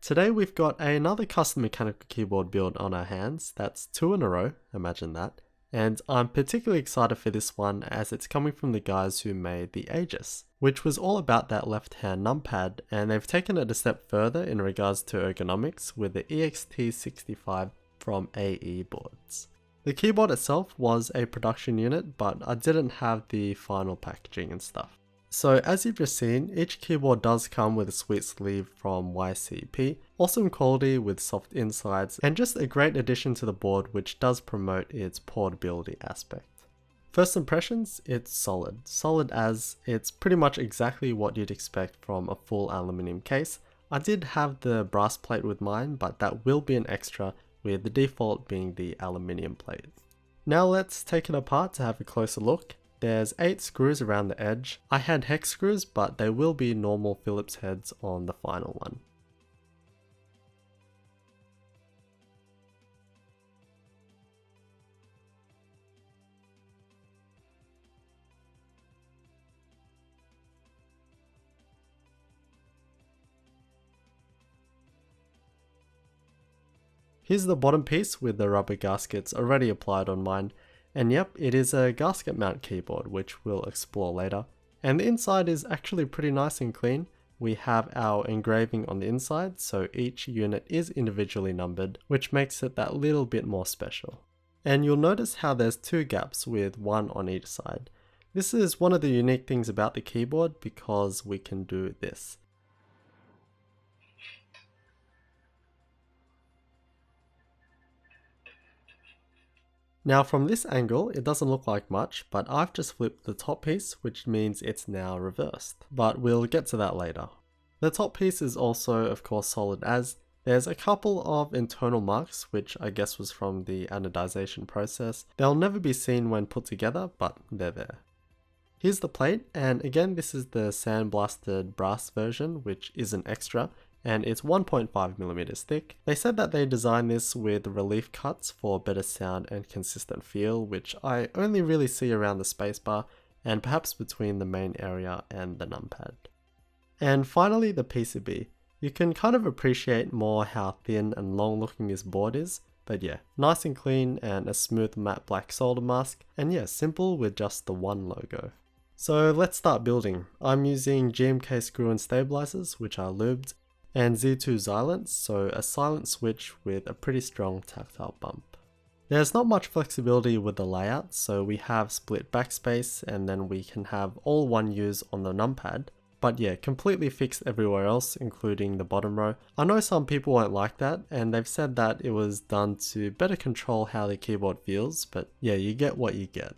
Today we've got another custom mechanical keyboard build on our hands. That's 2 in a row, imagine that. And I'm particularly excited for this one as it's coming from the guys who made the Aegis, which was all about that left-hand numpad, and they've taken it a step further in regards to ergonomics with the EXT65 from aeboards. The keyboard itself was a production unit, but I didn't have the final packaging and stuff. So as you've just seen, each keyboard does come with a sweet sleeve from YCP, awesome quality with soft insides, and just a great addition to the board which does promote its portability aspect. First impressions, it's solid. Solid as it's pretty much exactly what you'd expect from a full aluminium case. I did have the brass plate with mine, but that will be an extra, with the default being the aluminium plate. Now let's take it apart to have a closer look. There's 8 screws around the edge. I had hex screws, but they will be normal Phillips heads on the final one. Here's the bottom piece with the rubber gaskets already applied on mine. And yep, it is a gasket mount keyboard, which we'll explore later. And the inside is actually pretty nice and clean. We have our engraving on the inside, so each unit is individually numbered, which makes it that little bit more special. And you'll notice how there's 2 gaps with 1 on each side. This is one of the unique things about the keyboard because we can do this. Now from this angle, it doesn't look like much, but I've just flipped the top piece, which means it's now reversed. But we'll get to that later. The top piece is also, of course, solid as there's a couple of internal marks, which I guess was from the anodization process. They'll never be seen when put together, but they're there. Here's the plate, and again this is the sandblasted brass version, which is an extra, and it's 1.5mm thick. They said that they designed this with relief cuts for better sound and consistent feel, which I only really see around the spacebar and perhaps between the main area and the numpad. And finally the PCB. You can kind of appreciate more how thin and long looking this board is, but yeah, nice and clean and a smooth matte black solder mask, and yeah, simple with just the one logo. So let's start building. I'm using GMK screw and stabilizers, which are lubed, and Z2 silence, so a silent switch with a pretty strong tactile bump. There's not much flexibility with the layout, so we have split backspace and then we can have all 1Us on the numpad, but yeah, completely fixed everywhere else, including the bottom row. I know some people won't like that, and they've said that it was done to better control how the keyboard feels, but yeah, you get what you get.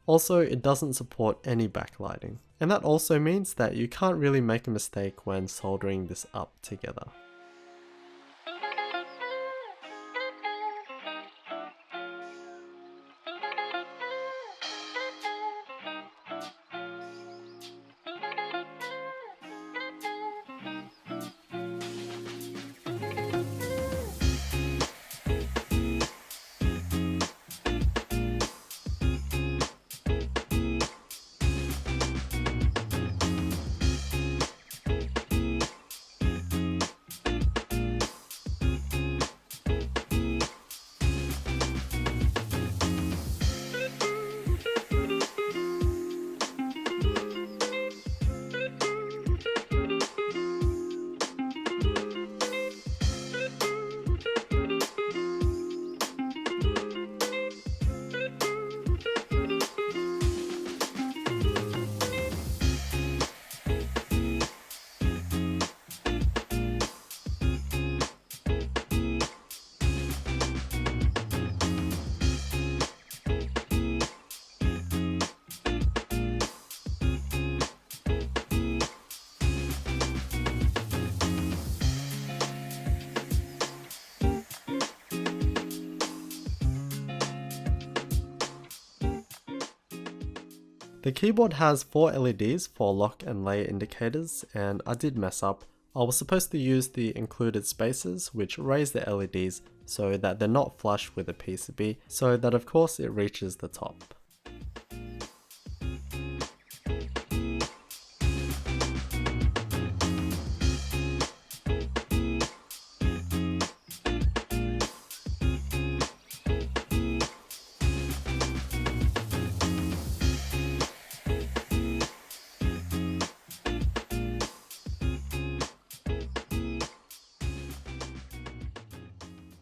Also, it doesn't support any backlighting. And that also means that you can't really make a mistake when soldering this up together. The keyboard has 4 LEDs for lock and layer indicators, and I did mess up. I was supposed to use the included spacers, which raise the LEDs so that they're not flush with the PCB, so that of course it reaches the top.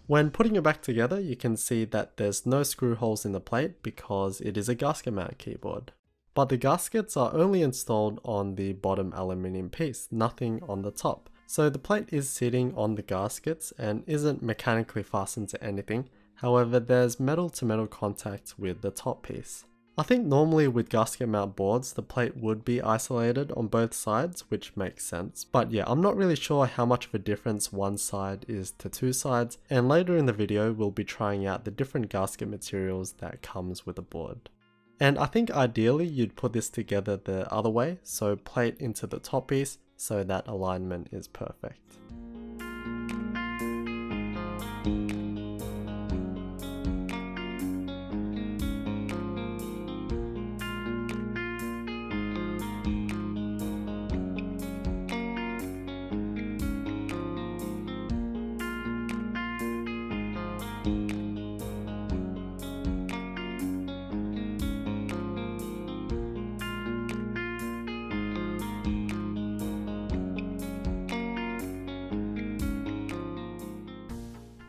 When putting it back together, you can see that there's no screw holes in the plate because it is a gasket mount keyboard. But the gaskets are only installed on the bottom aluminium piece, nothing on the top. So the plate is sitting on the gaskets and isn't mechanically fastened to anything. However, there's metal to metal contact with the top piece. I think normally with gasket mount boards, the plate would be isolated on both sides, which makes sense. But yeah, I'm not really sure how much of a difference one side is to two sides, and later in the video we'll be trying out the different gasket materials that comes with a board. And I think ideally you'd put this together the other way, so plate into the top piece so that alignment is perfect.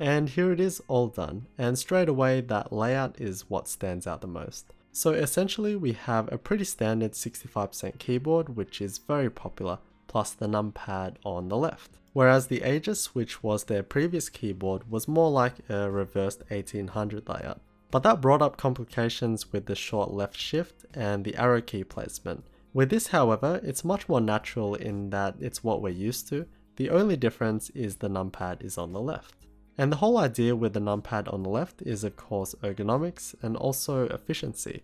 And here it is all done, and straight away that layout is what stands out the most. So essentially we have a pretty standard 65% keyboard, which is very popular, plus the numpad on the left. Whereas the Aegis, which was their previous keyboard, was more like a reversed 1800 layout. But that brought up complications with the short left shift and the arrow key placement. With this, however, it's much more natural in that it's what we're used to. The only difference is the numpad is on the left. And the whole idea with the numpad on the left is of course ergonomics and also efficiency.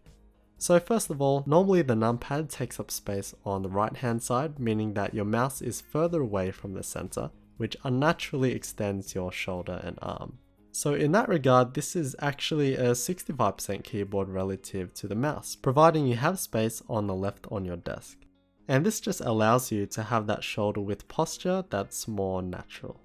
So first of all, normally the numpad takes up space on the right hand side, meaning that your mouse is further away from the center, which unnaturally extends your shoulder and arm. So in that regard, this is actually a 65% keyboard relative to the mouse, providing you have space on the left on your desk. And this just allows you to have that shoulder width posture that's more natural.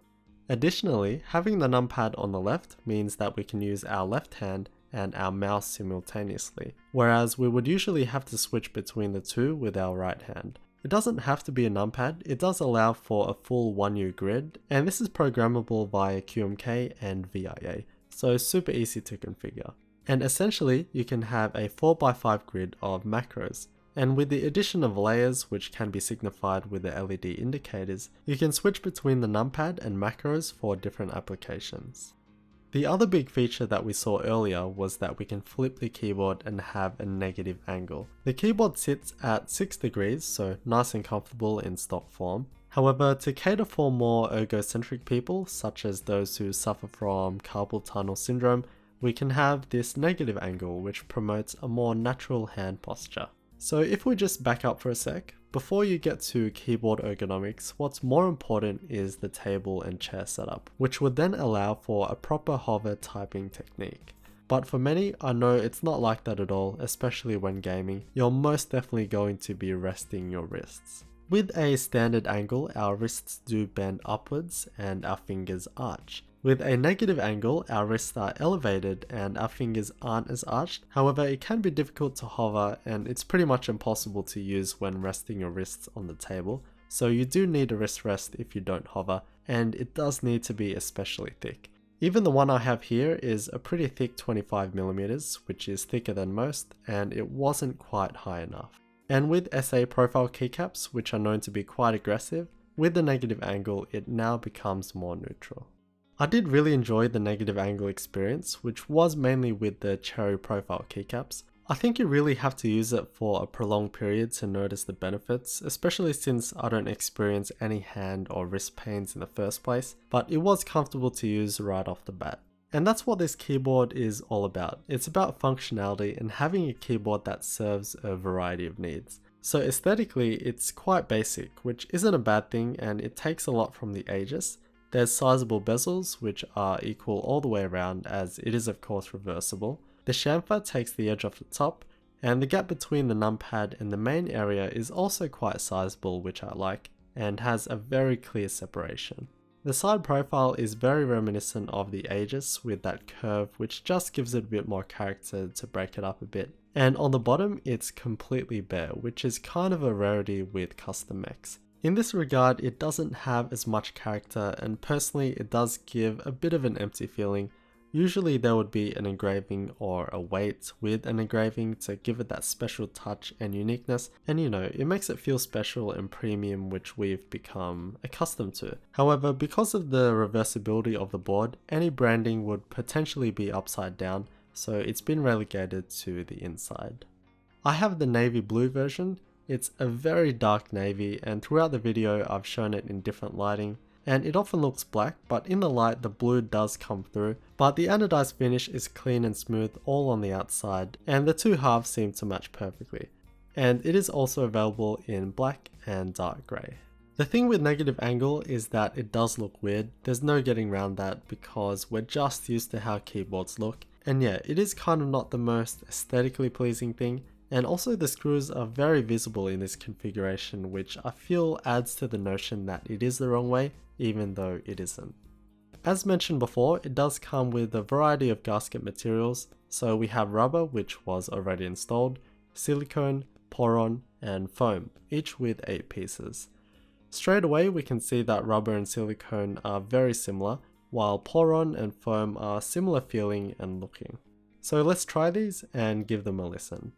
Additionally, having the numpad on the left means that we can use our left hand and our mouse simultaneously, whereas we would usually have to switch between the two with our right hand. It doesn't have to be a numpad, it does allow for a full 1U grid, and this is programmable via QMK and VIA, so super easy to configure. And essentially, you can have a 4x5 grid of macros. And with the addition of layers, which can be signified with the LED indicators, you can switch between the numpad and macros for different applications. The other big feature that we saw earlier was that we can flip the keyboard and have a negative angle. The keyboard sits at 6 degrees, so nice and comfortable in stock form. However, to cater for more ergocentric people, such as those who suffer from carpal tunnel syndrome, we can have this negative angle, which promotes a more natural hand posture. So if we just back up for a sec, before you get to keyboard ergonomics, what's more important is the table and chair setup, which would then allow for a proper hover typing technique. But for many, I know it's not like that at all, especially when gaming. You're most definitely going to be resting your wrists. With a standard angle, our wrists do bend upwards and our fingers arch. With a negative angle, our wrists are elevated and our fingers aren't as arched. However, it can be difficult to hover and it's pretty much impossible to use when resting your wrists on the table. So you do need a wrist rest if you don't hover, and it does need to be especially thick. Even the one I have here is a pretty thick 25mm, which is thicker than most, and it wasn't quite high enough. And with SA profile keycaps, which are known to be quite aggressive, with the negative angle it now becomes more neutral. I did really enjoy the negative angle experience, which was mainly with the cherry profile keycaps. I think you really have to use it for a prolonged period to notice the benefits, especially since I don't experience any hand or wrist pains in the first place, but it was comfortable to use right off the bat. And that's what this keyboard is all about. It's about functionality and having a keyboard that serves a variety of needs. So aesthetically, it's quite basic, which isn't a bad thing, and it takes a lot from the Aegis. There's sizable bezels, which are equal all the way around, as it is of course reversible. The chamfer takes the edge off the top, and the gap between the numpad and the main area is also quite sizable, which I like, and has a very clear separation. The side profile is very reminiscent of the Aegis with that curve, which just gives it a bit more character to break it up a bit. And on the bottom, it's completely bare, which is kind of a rarity with custom mechs. In this regard, it doesn't have as much character, and personally it does give a bit of an empty feeling. Usually there would be an engraving or a weight with an engraving to give it that special touch and uniqueness, and it makes it feel special and premium, which we've become accustomed to. However, because of the reversibility of the board, any branding would potentially be upside down, so it's been relegated to the inside. I have the navy blue version. It's a very dark navy, and throughout the video I've shown it in different lighting, and it often looks black, but in the light the blue does come through, but the anodized finish is clean and smooth all on the outside, and the two halves seem to match perfectly. And it is also available in black and dark grey. The thing with negative angle is that it does look weird. There's no getting around that because we're just used to how keyboards look, and yeah, it is kind of not the most aesthetically pleasing thing. And also the screws are very visible in this configuration, which I feel adds to the notion that it is the wrong way, even though it isn't. As mentioned before, it does come with a variety of gasket materials. So we have rubber, which was already installed, silicone, PORON, and foam, each with 8 pieces. Straight away we can see that rubber and silicone are very similar, while PORON and foam are similar feeling and looking. So let's try these and give them a listen.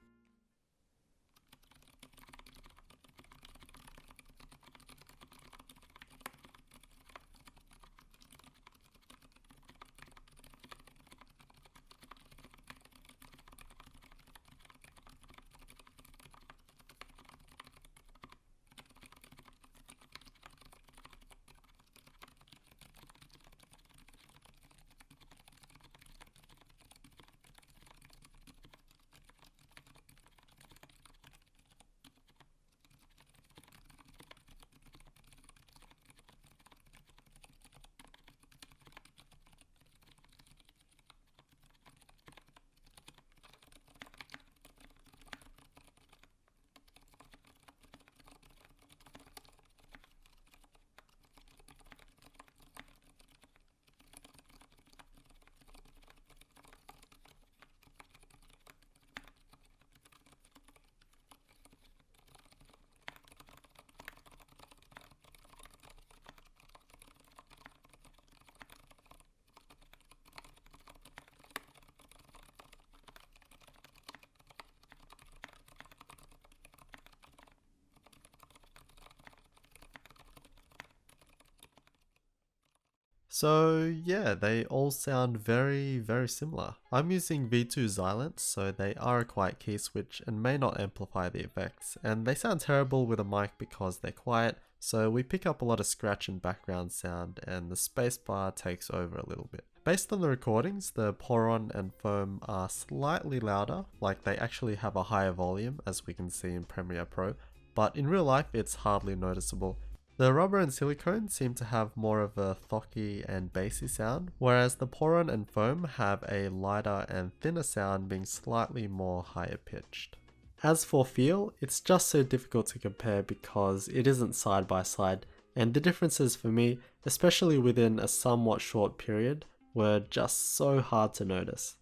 So yeah, they all sound very similar. I'm using V2 Xylence, so they are a quiet key switch and may not amplify the effects, and they sound terrible with a mic because they're quiet, so we pick up a lot of scratch and background sound, and the spacebar takes over a little bit. Based on the recordings, the PORON and foam are slightly louder, like they actually have a higher volume as we can see in Premiere Pro, but in real life it's hardly noticeable. The rubber and silicone seem to have more of a thocky and bassy sound, whereas the PORON and foam have a lighter and thinner sound, being slightly more higher pitched. As for feel, it's just so difficult to compare because it isn't side by side, and the differences for me, especially within a somewhat short period, were just so hard to notice.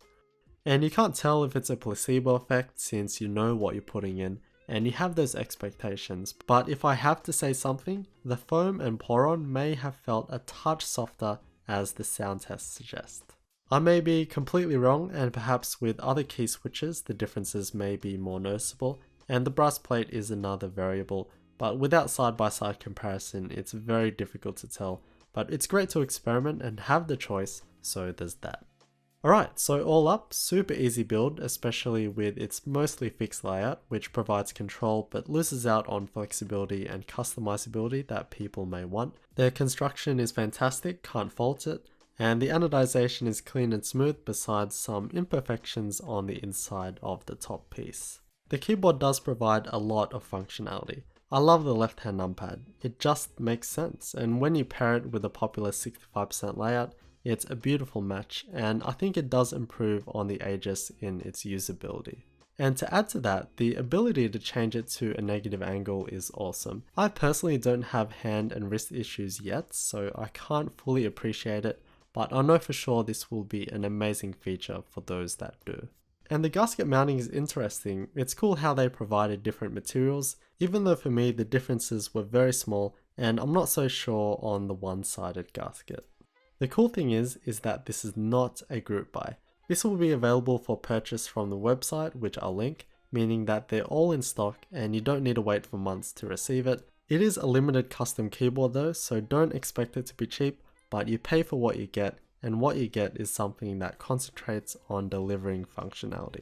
And you can't tell if it's a placebo effect since you know what you're putting in, and you have those expectations, but if I have to say something, the foam and PORON may have felt a touch softer as the sound tests suggest. I may be completely wrong, and perhaps with other key switches the differences may be more noticeable, and the brass plate is another variable, but without side-by-side comparison it's very difficult to tell, but it's great to experiment and have the choice, so there's that. Alright, so all up, super easy build, especially with its mostly fixed layout, which provides control but loses out on flexibility and customizability that people may want. Their construction is fantastic, can't fault it, and the anodization is clean and smooth besides some imperfections on the inside of the top piece. The keyboard does provide a lot of functionality. I love the left-hand numpad, it just makes sense, and when you pair it with a popular 65% layout, it's a beautiful match, and I think it does improve on the Aegis in its usability. And to add to that, the ability to change it to a negative angle is awesome. I personally don't have hand and wrist issues yet, so I can't fully appreciate it, but I know for sure this will be an amazing feature for those that do. And the gasket mounting is interesting. It's cool how they provided different materials, even though for me the differences were very small and I'm not so sure on the one-sided gasket. The cool thing is that this is not a group buy. This will be available for purchase from the website, which I'll link, meaning that they're all in stock and you don't need to wait for months to receive it. It is a limited custom keyboard though, so don't expect it to be cheap, but you pay for what you get, and what you get is something that concentrates on delivering functionality.